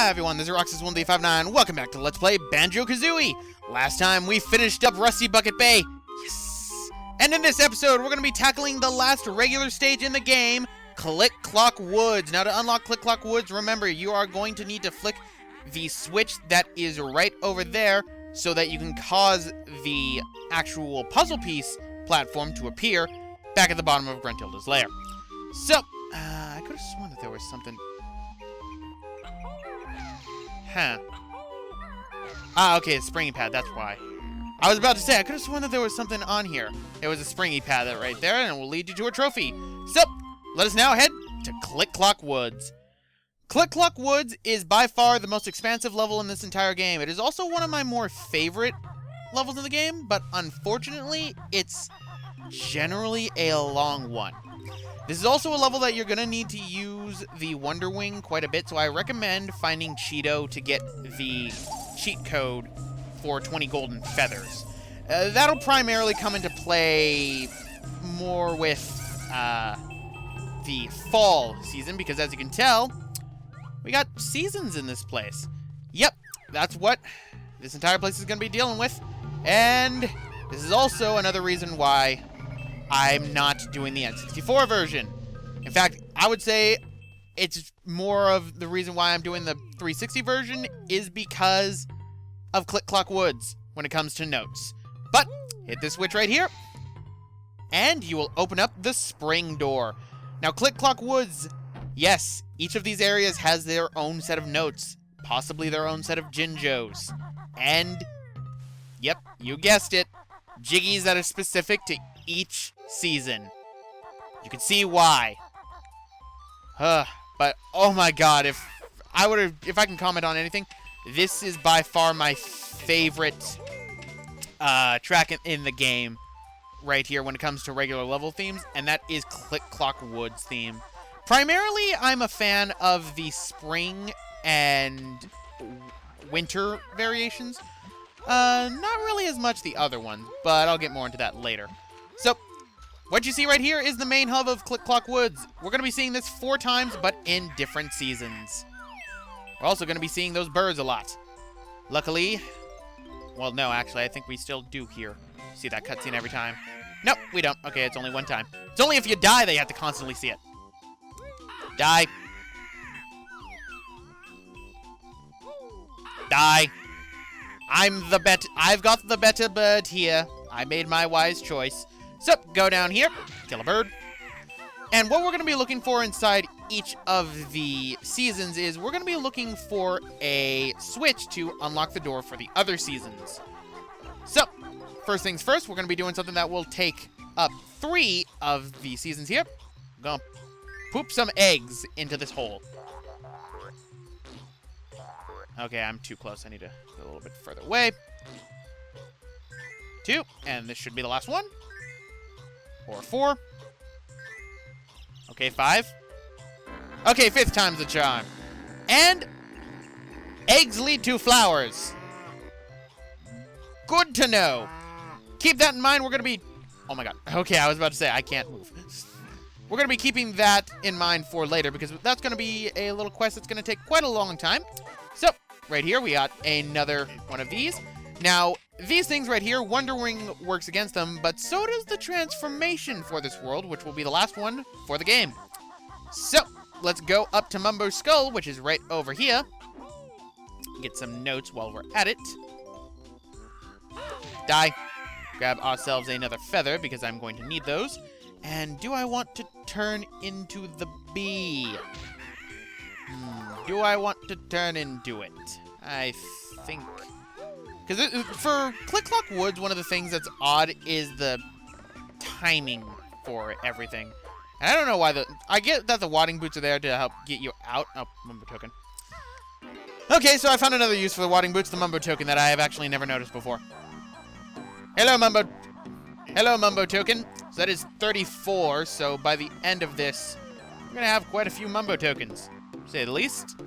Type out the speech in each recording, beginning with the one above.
Hi everyone, this is Roxas1359. Welcome back to Let's Play Banjo-Kazooie. Last time we finished up Rusty Bucket Bay. Yes! And in this episode, we're going to be tackling the last regular stage in the game, Click Clock Woods. Now to unlock Click Clock Woods, remember, you are going to need to flick the switch that is right over there so that you can cause the actual puzzle piece platform to appear back at the bottom of Gruntilda's lair. So, I could have sworn that there was something... Huh. Ah, okay, a springy pad, that's why. I was about to say, I could have sworn that there was something on here. It was a springy pad right there, and it will lead you to a trophy. So, let us now head to Click Clock Woods. Click Clock Woods is by far the most expansive level in this entire game. It is also one of my more favorite levels in the game, but unfortunately, it's generally a long one. This is also a level that you're going to need to use the Wonder Wing quite a bit, so I recommend finding Cheeto to get the cheat code for 20 golden feathers. That'll primarily come into play more with the fall season, because as you can tell, we got seasons in this place. Yep, that's what this entire place is going to be dealing with, and this is also another reason why I'm not doing the N64 version. In fact, I would say it's more of the reason why I'm doing the 360 version is because of Click Clock Woods when it comes to notes. But hit this switch right here, and you will open up the spring door. Now, Click Clock Woods, yes, each of these areas has their own set of notes, possibly their own set of Jinjos, and, yep, you guessed it, jiggies that are specific to each season. You can see why. But oh my god, if I can comment on anything, this is by far my favorite track in the game right here when it comes to regular level themes, and that is Click Clock Woods theme. Primarily, I'm a fan of the spring and winter variations. Not really as much the other ones, but I'll get more into that later. So, what you see right here is the main hub of Click Clock Woods. We're going to be seeing this 4 times, but in different seasons. We're also going to be seeing those birds a lot. Luckily, well, no, actually, I think we still do here. See that cutscene every time. Nope, we don't. Okay, it's only one time. It's only if you die that you have to constantly see it. Die. Die. I've got the better bird here. I made my wise choice. So, go down here, kill a bird. And what we're going to be looking for inside each of the seasons is we're going to be looking for a switch to unlock the door for the other seasons. So, first things first, we're going to be doing something that will take up 3 of the seasons here. I'm going to poop some eggs into this hole. Okay, I'm too close. I need to go a little bit further away. 2, and this should be the last one. Or 4. Okay, 5. Okay, 5th time's the charm. And eggs lead to flowers. Good to know. Keep that in mind. We're going to be... Oh my god. Okay, I was about to say, I can't move. We're going to be keeping that in mind for later, because that's going to be a little quest that's going to take quite a long time. So, right here, we got another one of these. Now, these things right here, Wonder Wing works against them, but so does the transformation for this world, which will be the last one for the game. So, let's go up to Mumbo's skull, which is right over here. Get some notes while we're at it. Die. Grab ourselves another feather, because I'm going to need those. And do I want to turn into the bee? Do I want to turn into it? I think... Because for Click Clock Woods, one of the things that's odd is the timing for everything. And I don't know why I get that the wadding boots are there to help get you out. Oh, Mumbo token. Okay, so I found another use for the wadding boots, the Mumbo token, that I have actually never noticed before. Hello, Mumbo. Hello, Mumbo token. So that is 34, so by the end of this, we're going to have quite a few Mumbo tokens, to say the least.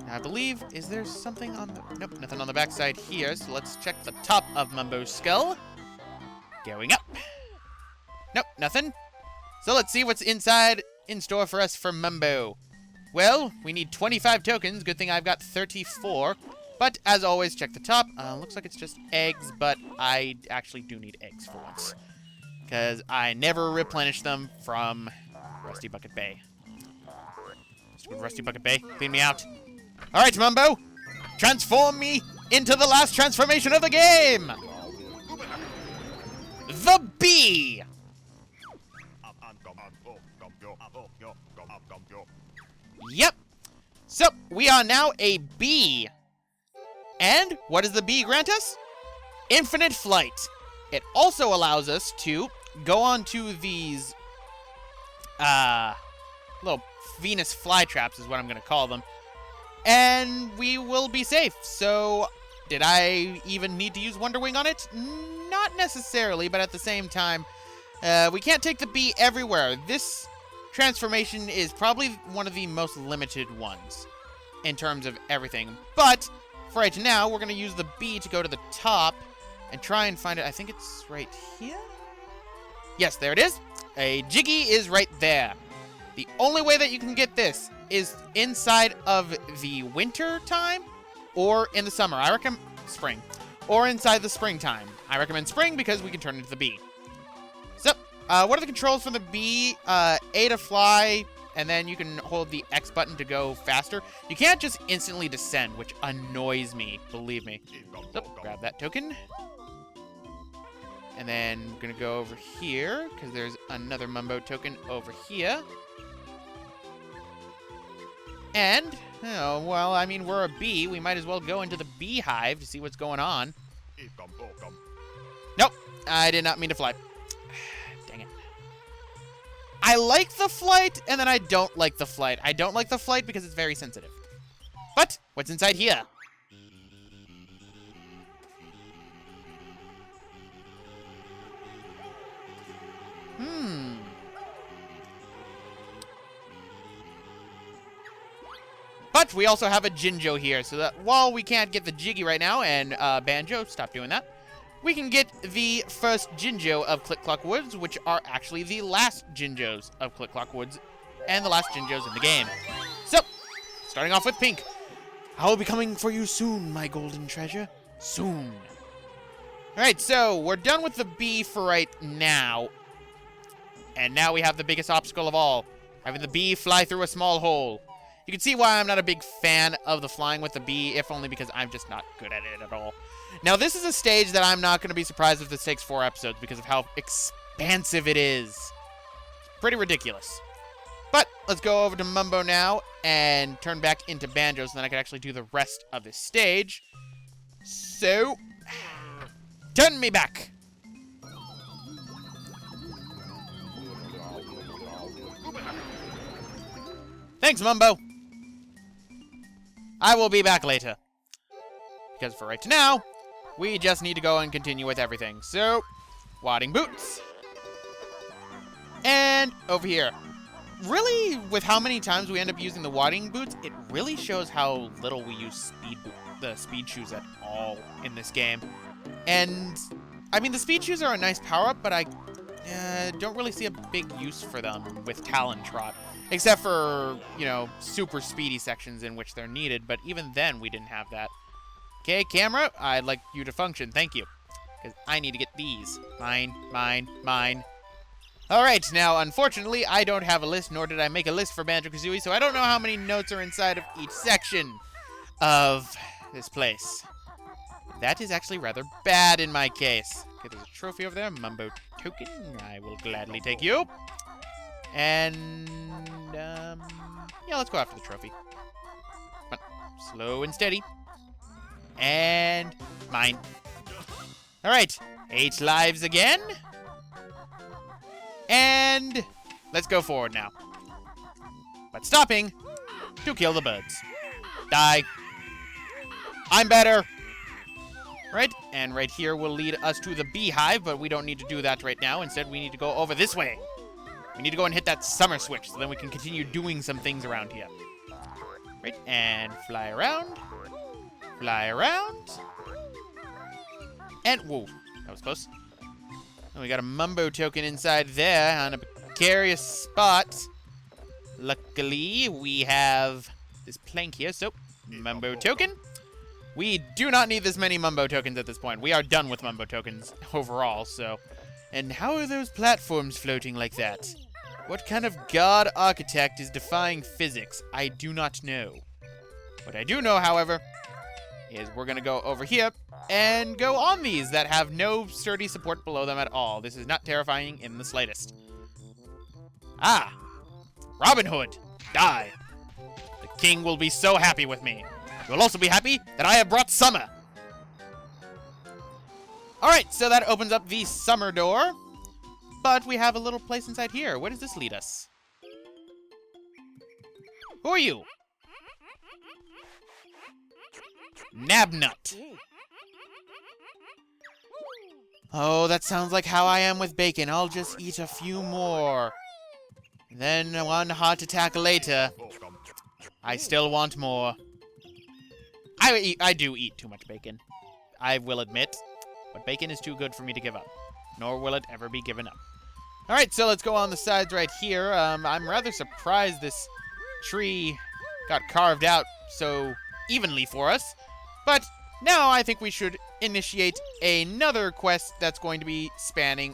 I believe, is there something on the... Nope, nothing on the backside here, so let's check the top of Mumbo's skull. Going up. Nope, nothing. So let's see what's inside in store for us for Mumbo. Well, we need 25 tokens. Good thing I've got 34. But, as always, check the top. Looks like it's just eggs, but I actually do need eggs for once. Because I never replenish them from Rusty Bucket Bay. Stupid Rusty Bucket Bay, clean me out. Alright, Mumbo! Transform me into the last transformation of the game! The bee! Yep. So, we are now a bee. And what does the bee grant us? Infinite flight. It also allows us to go onto these little Venus flytraps is what I'm going to call them. And we will be safe. So, did I even need to use Wonder Wing on it? Not necessarily, but at the same time, we can't take the bee everywhere. This transformation is probably one of the most limited ones in terms of everything. But for right now, we're going to use the bee to go to the top and try and find it. I think it's right here. Yes, there it is. A Jiggy is right there. The only way that you can get this is inside of the winter time or in the summer. I recommend spring. Or inside the springtime. I recommend spring because we can turn into the bee. So, what are the controls for the bee? A to fly, and then you can hold the X button to go faster. You can't just instantly descend, which annoys me, believe me. So, grab that token. And then we're going to go over here, because there's another Mumbo token over here. And, oh, well, I mean, we're a bee. We might as well go into the beehive to see what's going on. Nope, I did not mean to fly. Dang it. I like the flight, and then I don't like the flight. I don't like the flight because it's very sensitive. But, what's inside here? But we also have a Jinjo here, so that while we can't get the Jiggy right now, and Banjo, stop doing that, we can get the first Jinjo of Click Clock Woods, which are actually the last Jinjos of Click Clock Woods, and the last Jinjos in the game. So, starting off with Pink. I will be coming for you soon, my golden treasure. Soon. Alright, so we're done with the bee for right now. And now we have the biggest obstacle of all, having the bee fly through a small hole. You can see why I'm not a big fan of the flying with the bee, if only because I'm just not good at it at all. Now, this is a stage that I'm not going to be surprised if this takes 4 episodes because of how expansive it is. It's pretty ridiculous. But let's go over to Mumbo now and turn back into Banjo so then I can actually do the rest of this stage. So, turn me back. Thanks, Mumbo. I will be back later. Because for right now, we just need to go and continue with everything. So, wadding boots. And over here. Really, with how many times we end up using the wadding boots, it really shows how little we use the speed shoes at all in this game. And, I mean, the speed shoes are a nice power-up, but I don't really see a big use for them with Talon Trot. Except for, you know, super speedy sections in which they're needed, but even then we didn't have that. Okay, camera, I'd like you to function, thank you. Because I need to get these. Mine, mine, mine. Alright, now, unfortunately, I don't have a list, nor did I make a list for Banjo-Kazooie, so I don't know how many notes are inside of each section of this place. That is actually rather bad in my case. Okay, there's a trophy over there, Mumbo token. I will gladly take you. And, yeah, let's go after the trophy. Come on. Slow and steady. And mine. Alright, 8 lives again. And let's go forward now. But stopping to kill the birds. Die. I'm better. Right, and right here will lead us to the beehive, but we don't need to do that right now. Instead, we need to go over this way. We need to go and hit that summer switch, so then we can continue doing some things around here. Right, and fly around. Fly around. And, whoa, that was close. And we got a Mumbo token inside there on a precarious spot. Luckily, we have this plank here, so Mumbo token. We do not need this many Mumbo tokens at this point. We are done with Mumbo tokens overall, so. And how are those platforms floating like that? What kind of god architect is defying physics? I do not know. What I do know, however, is we're going to go over here and go on these that have no sturdy support below them at all. This is not terrifying in the slightest. Ah! Robin Hood! Die! The king will be so happy with me. He will also be happy that I have brought summer. Alright, so that opens up the summer door. But we have a little place inside here. Where does this lead us? Who are you? Nabnut. Oh, that sounds like how I am with bacon. I'll just eat a few more. Then one heart attack later. I still want more. I do eat too much bacon. I will admit. But bacon is too good for me to give up. Nor will it ever be given up. Alright, so let's go on the sides right here. I'm rather surprised this tree got carved out so evenly for us. But now I think we should initiate another quest that's going to be spanning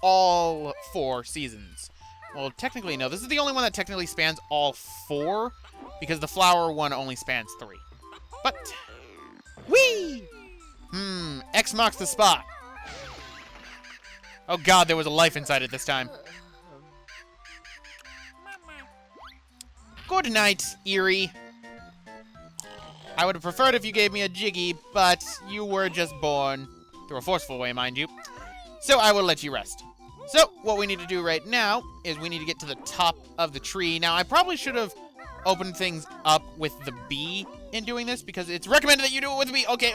all 4 seasons. Well, technically, no. This is the only one that technically spans all 4, because the flower one only spans 3. But, whee! X marks the spot. Oh god, there was a life inside it this time. Good night, Eerie. I would have preferred if you gave me a Jiggy, but you were just born. Through a forceful way, mind you. So I will let you rest. So, what we need to do right now is we need to get to the top of the tree. Now, I probably should have opened things up with the B in doing this, because it's recommended that you do it with the B. Okay,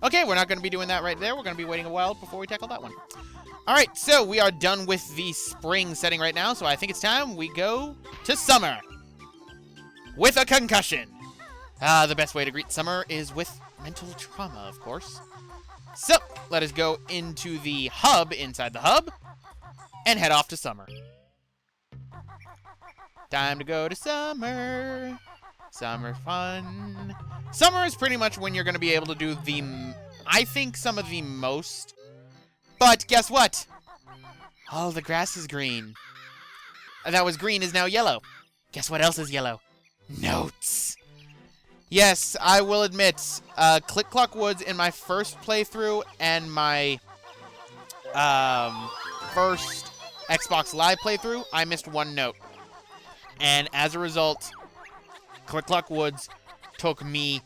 okay, we're not going to be doing that right there. We're going to be waiting a while before we tackle that one. Alright, so we are done with the spring setting right now, so I think it's time we go to summer. With a concussion. The best way to greet summer is with mental trauma, of course. So, let us go into the hub inside the hub and head off to summer. Time to go to summer. Summer fun. Summer is pretty much when you're going to be able to do I think some of the most. But guess what? All the grass is green. That was green is now yellow. Guess what else is yellow? Notes. Yes, I will admit, Click Clock Woods in my first playthrough and my first Xbox Live playthrough, I missed 1 note. And as a result, Click Clock Woods took me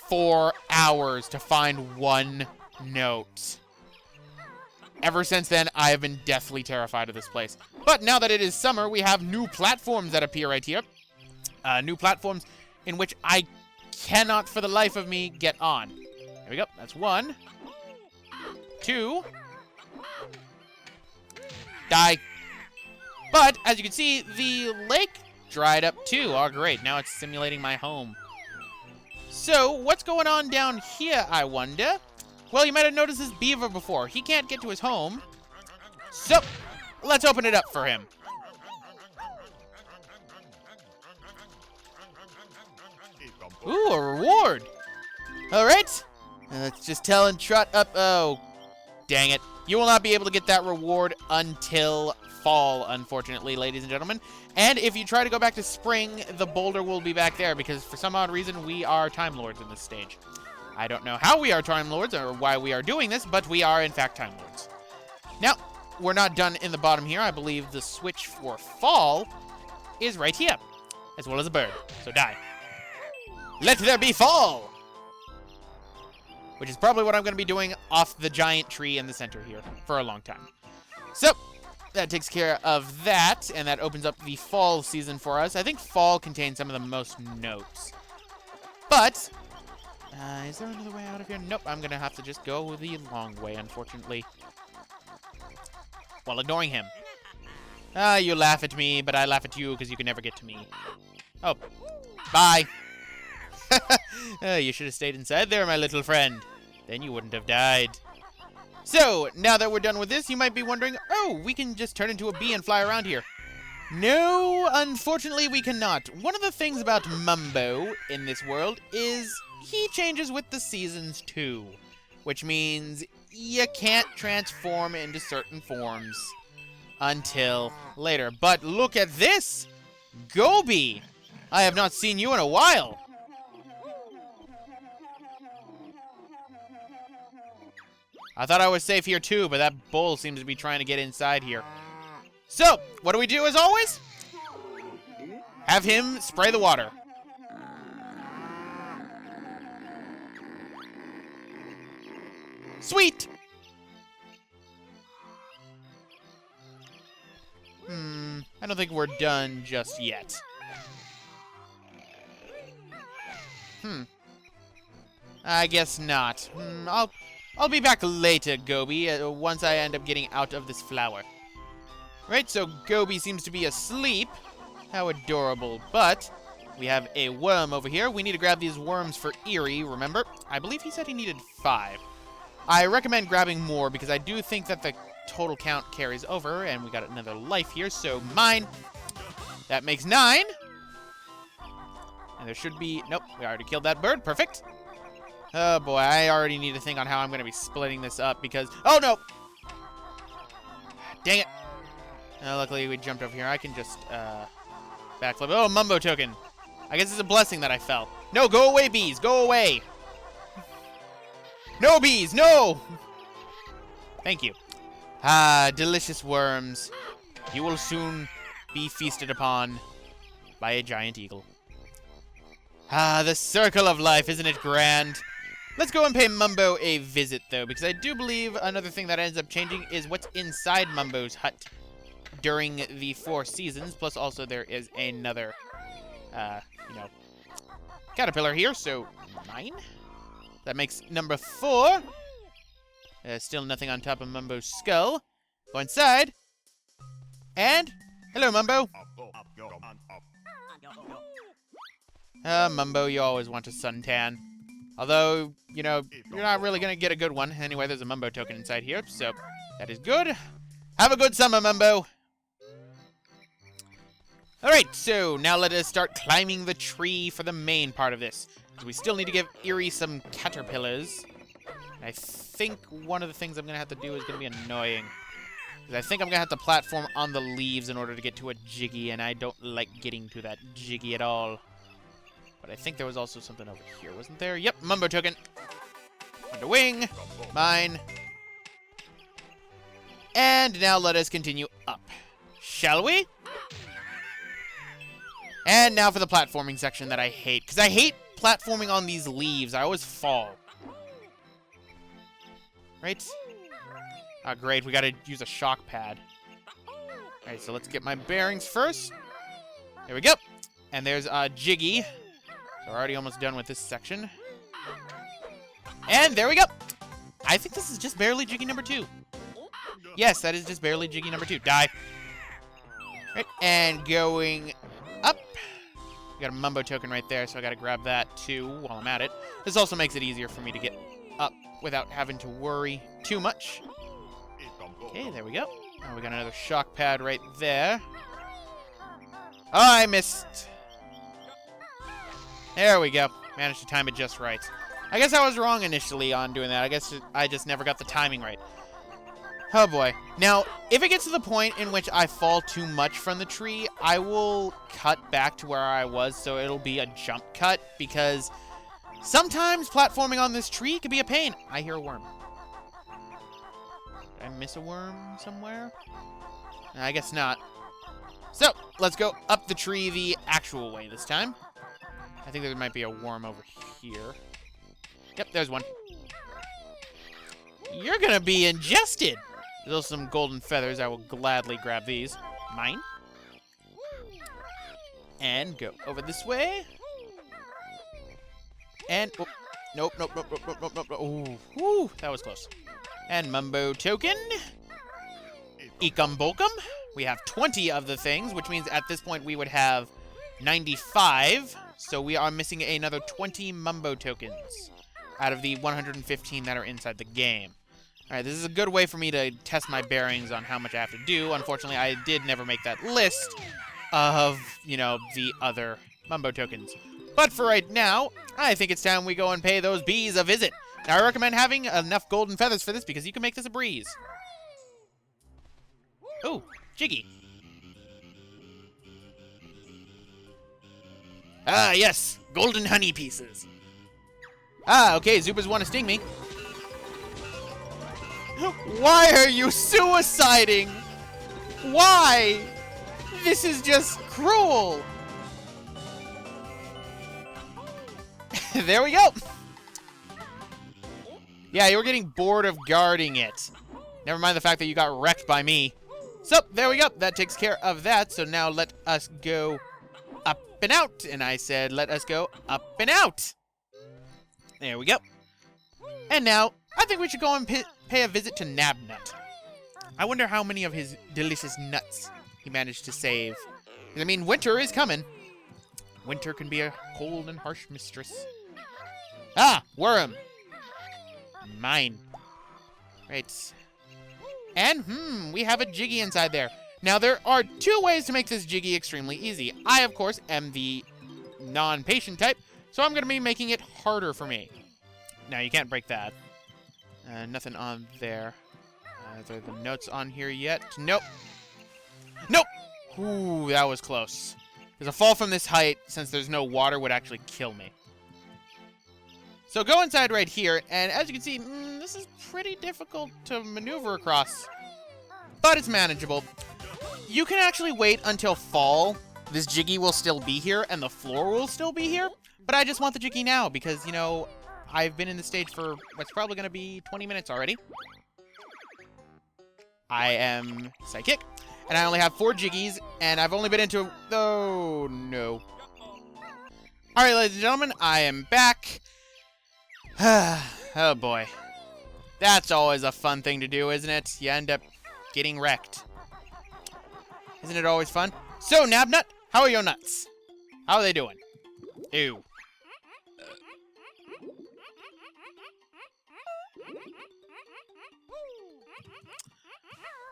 4 hours to find 1 note. Ever since then, I have been deathly terrified of this place. But now that it is summer, we have new platforms that appear right here. New platforms in which I cannot for the life of me get on. There we go. That's 1. 2. Die. But, as you can see, the lake dried up too. Oh, great. Now it's simulating my home. So, what's going on down here, I wonder? Well, you might have noticed this beaver before. He can't get to his home. So, let's open it up for him. Ooh, a reward. All right. Let's just tell and trot up. Oh, dang it. You will not be able to get that reward until fall, unfortunately, ladies and gentlemen. And if you try to go back to spring, the boulder will be back there because for some odd reason, we are Time Lords in this stage. I don't know how we are Time Lords or why we are doing this, but we are, in fact, Time Lords. Now, we're not done in the bottom here. I believe the switch for fall is right here, as well as a bird. So die. Let there be fall! Which is probably what I'm going to be doing off the giant tree in the center here for a long time. So, that takes care of that, and that opens up the fall season for us. I think fall contains some of the most notes. But, is there another way out of here? Nope, I'm going to have to just go the long way, unfortunately. While ignoring him. You laugh at me, but I laugh at you because you can never get to me. Oh, bye. You should have stayed inside there, my little friend. Then you wouldn't have died. So, now that we're done with this, you might be wondering, oh, we can just turn into a bee and fly around here. No, unfortunately we cannot. One of the things about Mumbo in this world is he changes with the seasons too, which means you can't transform into certain forms until later. But look at this! Gobi! I have not seen you in a while. I thought I was safe here too, but that bull seems to be trying to get inside here. So, what do we do as always? Have him spray the water. Sweet! I don't think we're done just yet. I guess not. I'll be back later, Gobi, once I end up getting out of this flower. Right, so Gobi seems to be asleep. How adorable. But we have a worm over here. We need to grab these worms for Eerie, remember? I believe he said he needed 5. I recommend grabbing more because I do think that the total count carries over, and we got another life here, so mine. That makes 9. And there should be... Nope, we already killed that bird. Perfect. Oh, boy, I already need to think on how I'm going to be splitting this up because... Oh, no! Dang it. Luckily, we jumped over here. I can just, backflip. Oh, Mumbo token. I guess it's a blessing that I fell. No, go away, bees. Go away. No, bees. No! Thank you. Ah, delicious worms. You will soon be feasted upon by a giant eagle. Ah, the circle of life. Isn't it grand? Let's go and pay Mumbo a visit, though, because I do believe another thing that ends up changing is what's inside Mumbo's hut during the 4 seasons. Plus, also, there is another, caterpillar here, so 9. That makes number 4. Still nothing on top of Mumbo's skull. Go inside. And, hello, Mumbo. Mumbo, you always want a suntan. Although, you know, you're not really going to get a good one. Anyway, there's a Mumbo token inside here, so that is good. Have a good summer, Mumbo. Alright, so now let us start climbing the tree for the main part of this. We still need to give Eerie some caterpillars. I think one of the things I'm going to have to do is going to be annoying. Because I think I'm going to have to platform on the leaves in order to get to a Jiggy, and I don't like getting to that Jiggy at all. But I think there was also something over here, wasn't there? Yep, Mumbo token. Under wing. Mine. And now let us continue up. Shall we? And now for the platforming section that I hate. Because I hate platforming on these leaves. I always fall. Right? Ah, great. We got to use a shock pad. Alright, so let's get my bearings first. There we go. And there's Jiggy. So we're already almost done with this section. And there we go. I think this is just barely Jiggy number 2. Yes, that is just barely Jiggy number 2. Die. Right, and going up. We got a Mumbo token right there, so I got to grab that too while I'm at it. This also makes it easier for me to get up without having to worry too much. Okay, there we go. Oh, we got another shock pad right there. Oh, I missed. There we go. Managed to time it just right. I guess I was wrong initially on doing that. I guess I just never got the timing right. Oh boy. Now, if it gets to the point in which I fall too much from the tree, I will cut back to where I was, so it'll be a jump cut, because sometimes platforming on this tree can be a pain. I hear a worm. Did I miss a worm somewhere? I guess not. So, let's go up the tree the actual way this time. I think there might be a worm over here. Yep, there's one. You're gonna be ingested! There's also some golden feathers. I will gladly grab these. Mine. And go over this way. And, oh, nope. Ooh, whew, that was close. And Mumbo token. Ekum Bokum. We have 20 of the things, which means at this point we would have 95. So we are missing another 20 Mumbo tokens out of the 115 that are inside the game. All right, this is a good way for me to test my bearings on how much I have to do. Unfortunately, I did never make that list of, you know, the other Mumbo tokens. But for right now, I think it's time we go and pay those bees a visit. Now, I recommend having enough golden feathers for this because you can make this a breeze. Ooh, Jiggy. Ah, yes, golden honey pieces. Ah, okay, Zupas want to sting me. Why are you suiciding? Why? This is just cruel. There we go. Yeah, you were getting bored of guarding it. Never mind the fact that you got wrecked by me. So, there we go. That takes care of that. So now let us go up and out. And I said, let us go up and out. There we go. And now, I think we should go and pay a visit to Nabnut. I wonder how many of his delicious nuts he managed to save. I mean, winter is coming. Winter can be a cold and harsh mistress. Ah, worm. Mine. Right. And, we have a Jiggy inside there. Now, there are two ways to make this Jiggy extremely easy. I, of course, am the non-patient type, so I'm going to be making it harder for me. Now, you can't break that. Nothing on there. Are there the notes on here yet? Nope. Nope! Ooh, that was close. Because a fall from this height, since there's no water, would actually kill me. So go inside right here, and as you can see, this is pretty difficult to maneuver across. But it's manageable. You can actually wait until fall. This Jiggy will still be here, and the floor will still be here. But I just want the Jiggy now, because, you know, I've been in the stage for what's probably going to be 20 minutes already. I am Psychic, and I only have 4 Jiggies, and I've only been into... Oh, no. Alright, ladies and gentlemen, I am back. Oh, boy. That's always a fun thing to do, isn't it? You end up getting wrecked. Isn't it always fun? So, Nabnut, how are your nuts? How are they doing? Ew.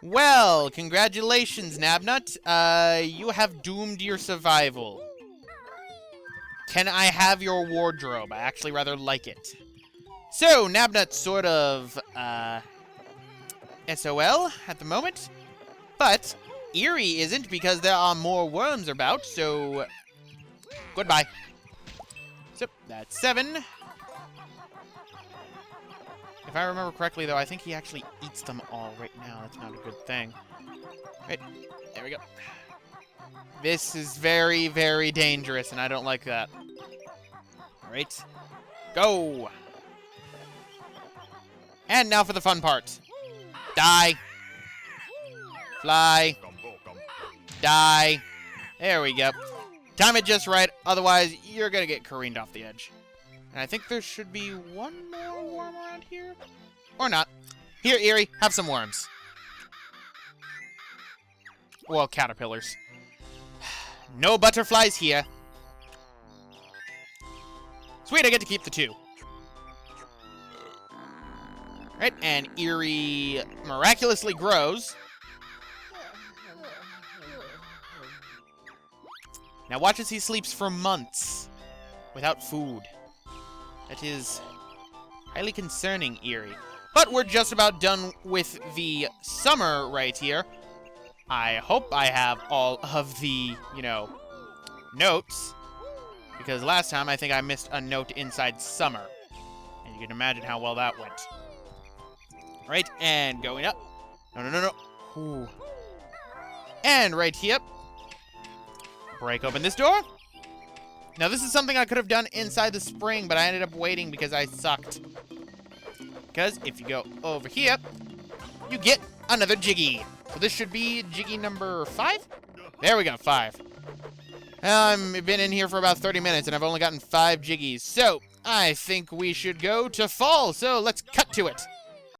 Well, congratulations, Nabnut. You have doomed your survival. Can I have your wardrobe? I actually rather like it. So, Nabnut's sort of, SOL at the moment. But Eerie isn't because there are more worms about, so goodbye. So, that's 7. If I remember correctly, though, I think he actually eats them all right now. That's not a good thing. Right, there we go. This is very, very dangerous, and I don't like that. All right, go. And now for the fun part. Die. Fly. Die. There we go. Time it just right, otherwise you're gonna get careened off the edge. And I think there should be one more worm around here. Or not. Here, Eerie, have some worms. Well, caterpillars. No butterflies here. Sweet, I get to keep the 2. Right, and Eerie miraculously grows. Now watch as he sleeps for months without food. That is highly concerning, Eerie. But we're just about done with the summer right here. I hope I have all of the, you know, notes. Because last time I think I missed a note inside summer. And you can imagine how well that went. Right, and going up. No. Ooh. And right here. Break open this door. Now, this is something I could have done inside the spring, but I ended up waiting because I sucked. Because if you go over here, you get another Jiggy. So this should be Jiggy number 5? There we go, 5. I've been in here for about 30 minutes, and I've only gotten 5 Jiggies. So, I think we should go to fall. So, let's cut to it.